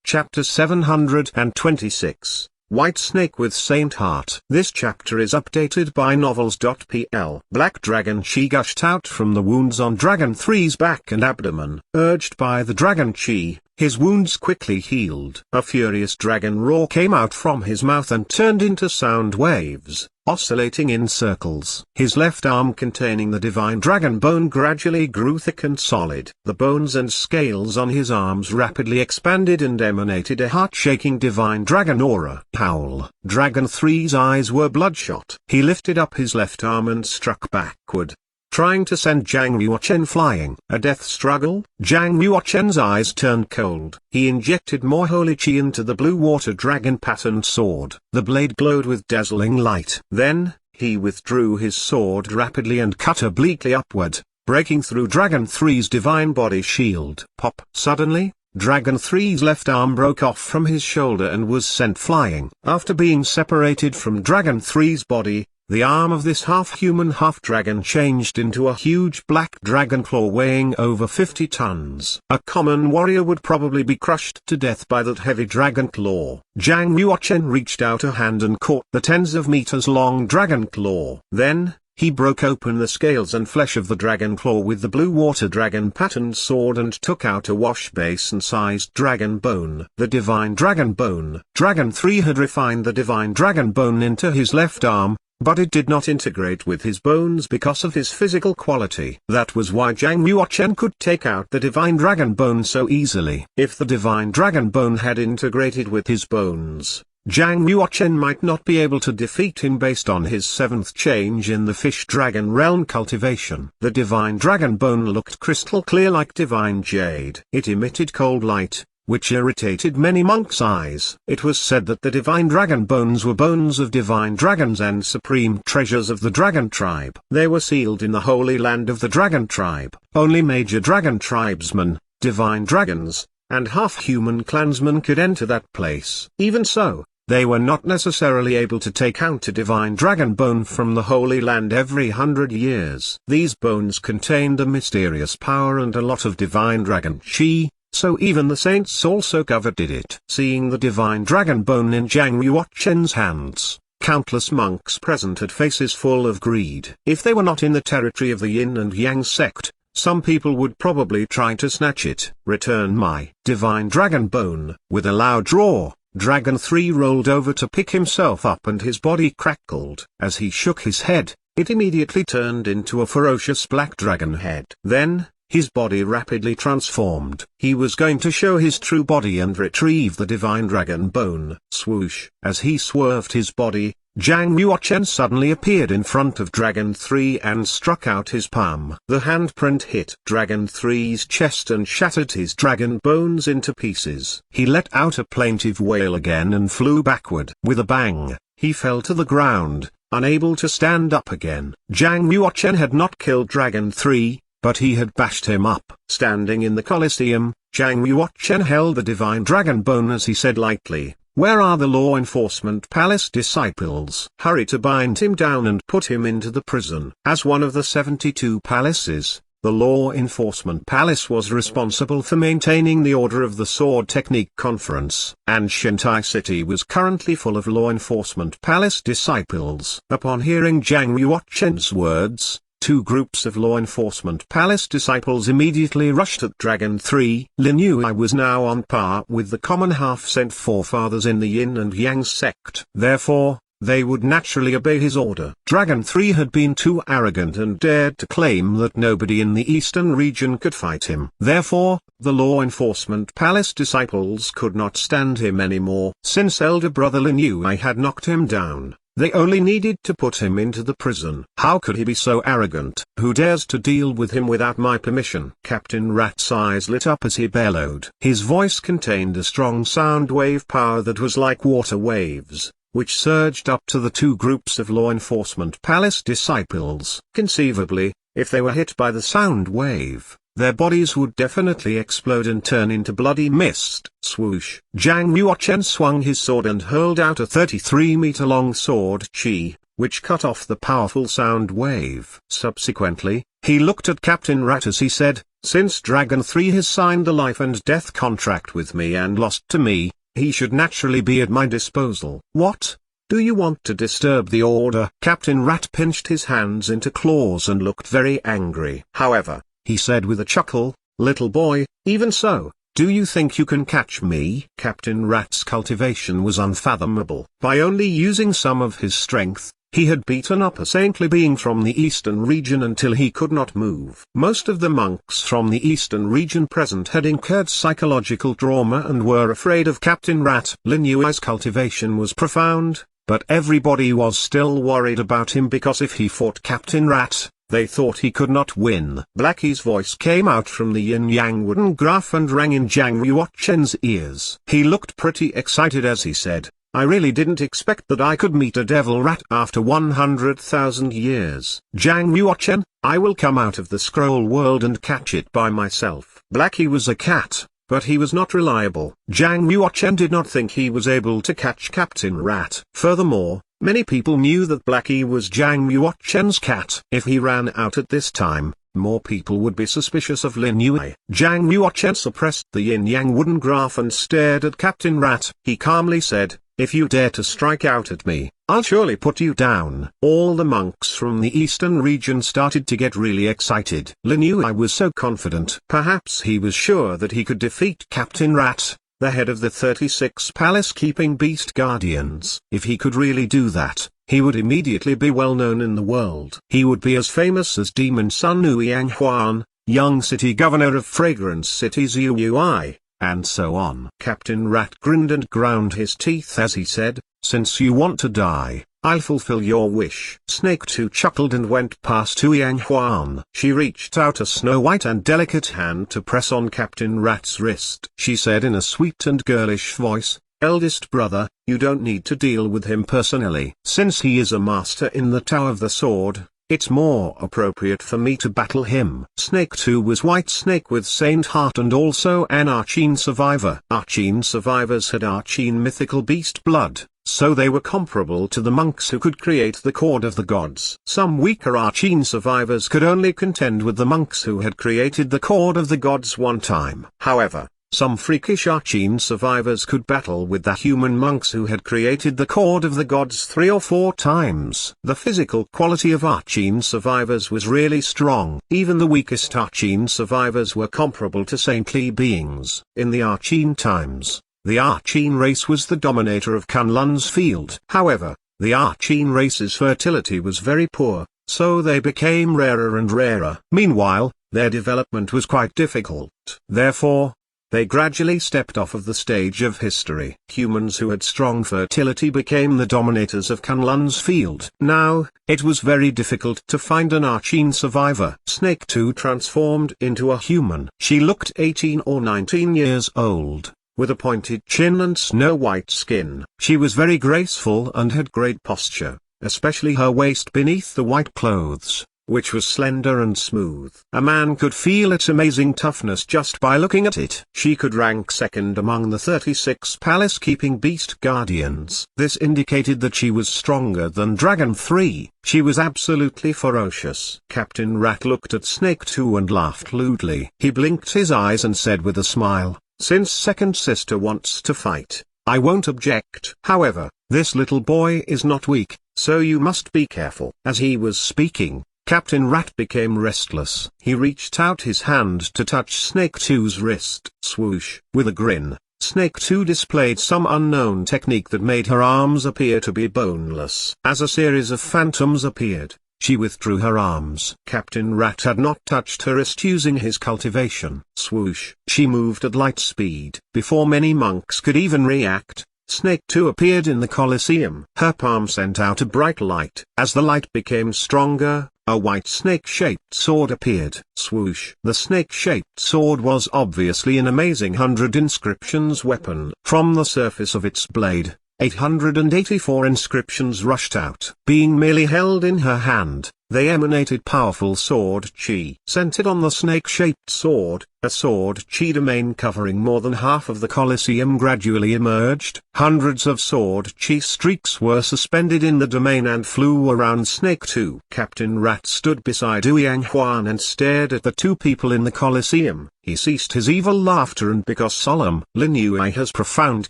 Chapter 726, White Snake with Saint Heart. This chapter is updated by Novels.pl. Black Dragon Chi gushed out from the wounds on Dragon 3's back and abdomen. Urged by the Dragon Chi, his wounds quickly healed. A furious dragon roar came out from his mouth and turned into sound waves, oscillating in circles. His left arm containing the divine dragon bone gradually grew thick and solid. The bones and scales on his arms rapidly expanded and emanated a heart-shaking divine dragon aura. Howl. Dragon 3's eyes were bloodshot. He lifted up his left arm and struck backward, trying to send Zhang Yuochen flying. A death struggle? Zhang Yuochen's eyes turned cold. He injected more holy chi into the blue water dragon patterned sword. The blade glowed with dazzling light. Then, he withdrew his sword rapidly and cut obliquely upward, breaking through Dragon 3's divine body shield. Pop! Suddenly, Dragon 3's left arm broke off from his shoulder and was sent flying. After being separated from Dragon 3's body, the arm of this half-human half-dragon changed into a huge black dragon claw weighing over 50 tons. A common warrior would probably be crushed to death by that heavy dragon claw. Zhang Yuochen reached out a hand and caught the tens of meters long dragon claw. Then, he broke open the scales and flesh of the dragon claw with the blue water dragon patterned sword and took out a wash basin-sized dragon bone. The divine dragon bone. Dragon 3 had refined the divine dragon bone into his left arm, but it did not integrate with his bones because of his physical quality. That was why Zhang Yuochen could take out the divine dragon bone so easily. If the divine dragon bone had integrated with his bones, Zhang Yuochen might not be able to defeat him based on his seventh change in the fish dragon realm cultivation. The divine dragon bone looked crystal clear like divine jade. It emitted cold light, which irritated many monks' eyes. It was said that the divine dragon bones were bones of divine dragons and supreme treasures of the dragon tribe. They were sealed in the holy land of the dragon tribe. Only major dragon tribesmen, divine dragons, and half-human clansmen could enter that place. Even so, they were not necessarily able to take out a divine dragon bone from the Holy Land every 100 years. These bones contained a mysterious power and a lot of divine dragon chi, so even the saints also coveted it. Seeing the divine dragon bone in Zhang Yuochen's hands, countless monks present had faces full of greed. If they were not in the territory of the Yin and Yang sect, some people would probably try to snatch it. Return my divine dragon bone. With a loud roar, Dragon 3 rolled over to pick himself up and his body crackled. As he shook his head, it immediately turned into a ferocious black dragon head. Then, his body rapidly transformed. He was going to show his true body and retrieve the divine dragon bone. Swoosh! As he swerved his body, Zhang Yuochen suddenly appeared in front of Dragon 3 and struck out his palm. The handprint hit Dragon 3's chest and shattered his dragon bones into pieces. He let out a plaintive wail again and flew backward. With a bang, he fell to the ground, unable to stand up again. Zhang Yuochen had not killed Dragon 3, but he had bashed him up. Standing in the Colosseum, Zhang Yuochen held the divine dragon bone as he said lightly, "Where are the law enforcement palace disciples? Hurry to bind him down and put him into the prison." As one of the 72 palaces, the Law Enforcement Palace was responsible for maintaining the order of the Sword Technique Conference, and Shantai City was currently full of Law Enforcement Palace disciples. Upon hearing Zhang Yuochen's words, two groups of Law Enforcement Palace disciples immediately rushed at Dragon 3. Lin Yue was now on par with the common half-sent forefathers in the Yin and Yang sect. Therefore, they would naturally obey his order. Dragon 3 had been too arrogant and dared to claim that nobody in the eastern region could fight him. Therefore, the Law Enforcement Palace disciples could not stand him anymore. Since elder brother Lin Yue had knocked him down, they only needed to put him into the prison. How could he be so arrogant? Who dares to deal with him without my permission? Captain Rat's eyes lit up as he bellowed. His voice contained a strong sound wave power that was like water waves, which surged up to the two groups of Law Enforcement Palace disciples. Conceivably, if they were hit by the sound wave, their bodies would definitely explode and turn into bloody mist. Swoosh! Zhang Yuochen swung his sword and hurled out a 33-meter-long sword chi, which cut off the powerful sound wave. Subsequently, He looked at Captain Rat as he said, "Since Dragon 3 has signed a life and death contract with me and lost to me, he should naturally be at my disposal." "What? Do you want to disturb the order?" Captain Rat pinched his hands into claws and looked very angry. "However," he said with a chuckle, "little boy, even so, do you think you can catch me?" Captain Rat's cultivation was unfathomable. By only using some of his strength, he had beaten up a saintly being from the eastern region until he could not move. Most of the monks from the eastern region present had incurred psychological trauma and were afraid of Captain Rat. Lin Yui's cultivation was profound, but everybody was still worried about him because if he fought Captain Rat, they thought he could not win. Blackie's voice came out from the yin-yang wooden graph and rang in Zhang Yuoquan's ears. He looked pretty excited as he said, "I really didn't expect that I could meet a devil rat after 100,000 years. Zhang Yuoquan, I will come out of the scroll world and catch it by myself." Blackie was a cat, but he was not reliable. Zhang Yuoquan did not think he was able to catch Captain Rat. Furthermore, many people knew that Blackie was Zhang Yuoquan's cat. If he ran out at this time, more people would be suspicious of Lin Yui. Zhang Yuoquan suppressed the yin-yang wooden graph and stared at Captain Rat. He calmly said, "If you dare to strike out at me, I'll surely put you down." All the monks from the eastern region started to get really excited. Lin Yui was so confident. Perhaps he was sure that he could defeat Captain Rat, the head of the 36 palace-keeping beast guardians. If he could really do that, he would immediately be well known in the world. He would be as famous as Demon Son Ouyang Huan, young city governor of Fragrance City Zui, and so on. Captain Rat grinned and ground his teeth as he said, "Since you want to die, I'll fulfill your wish." Snake 2 chuckled and went past Ouyang Huan. She reached out a snow-white and delicate hand to press on Captain Rat's wrist. She said in a sweet and girlish voice, "Eldest brother, you don't need to deal with him personally. Since he is a master in the Tao of the Sword, it's more appropriate for me to battle him." Snake 2 was White Snake with Saint Heart and also an Archene survivor. Archene survivors had Archene mythical beast blood, so they were comparable to the monks who could create the Cord of the Gods. Some weaker Archene survivors could only contend with the monks who had created the Cord of the Gods one time. However, some freakish Archene survivors could battle with the human monks who had created the Cord of the Gods 3 or 4 times. The physical quality of Archene survivors was really strong. Even the weakest Archene survivors were comparable to saintly beings. In the Archene times, the Archene race was the dominator of Kunlun's field. However, the Archene race's fertility was very poor, so they became rarer and rarer. Meanwhile, their development was quite difficult. Therefore, they gradually stepped off of the stage of history. Humans who had strong fertility became the dominators of Kunlun's field. Now, it was very difficult to find an Archene survivor. Snake 2 transformed into a human. She looked 18 or 19 years old, with a pointed chin and snow-white skin. She was very graceful and had great posture, especially her waist beneath the white clothes, which was slender and smooth. A man could feel its amazing toughness just by looking at it. She could rank second among the 36 palace-keeping beast guardians. This indicated that she was stronger than Dragon 3. She was absolutely ferocious. Captain Rat looked at Snake 2 and laughed lewdly. He blinked his eyes and said with a smile, "Since second sister wants to fight, I won't object. However, this little boy is not weak, so you must be careful." As he was speaking, Captain Rat became restless. He reached out his hand to touch Snake 2's wrist. Swoosh. With a grin, Snake 2 displayed some unknown technique that made her arms appear to be boneless. As a series of phantoms appeared, she withdrew her arms. Captain Rat had not touched her wrist using his cultivation. Swoosh. She moved at light speed. Before many monks could even react, Snake 2 appeared in the Colosseum. Her palm sent out a bright light. As the light became stronger, a white snake-shaped sword appeared. Swoosh. The snake-shaped sword was obviously an amazing 100 inscriptions weapon. From the surface of its blade, 884 inscriptions rushed out. Being merely held in her hand, They emanated powerful sword chi centered on the snake-shaped sword. A sword chi domain covering more than half of the Colosseum gradually emerged. Hundreds of sword chi streaks were suspended in the domain and flew around Snake 2. Captain Rat stood beside Ouyang Huan and stared at the two people in the Colosseum. He ceased his evil laughter and because solemn. Lin Yue has profound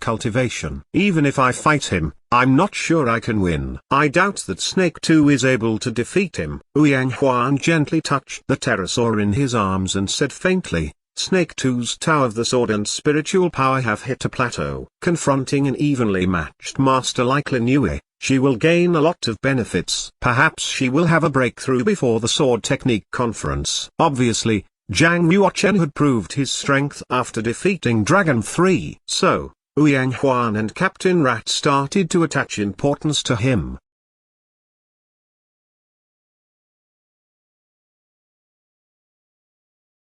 cultivation. Even if I fight him, I'm not sure I can win. I doubt that Snake 2 is able to defeat him. Ouyang Huan gently touched the pterosaur in his arms and said faintly, Snake 2's Tower of the Sword and spiritual power have hit a plateau. Confronting an evenly matched master like Lin Yue, she will gain a lot of benefits. Perhaps she will have a breakthrough before the Sword Technique Conference. Obviously, Zhang Yuochen had proved his strength after defeating Dragon 3. So, Ouyang Huan and Captain Rat started to attach importance to him.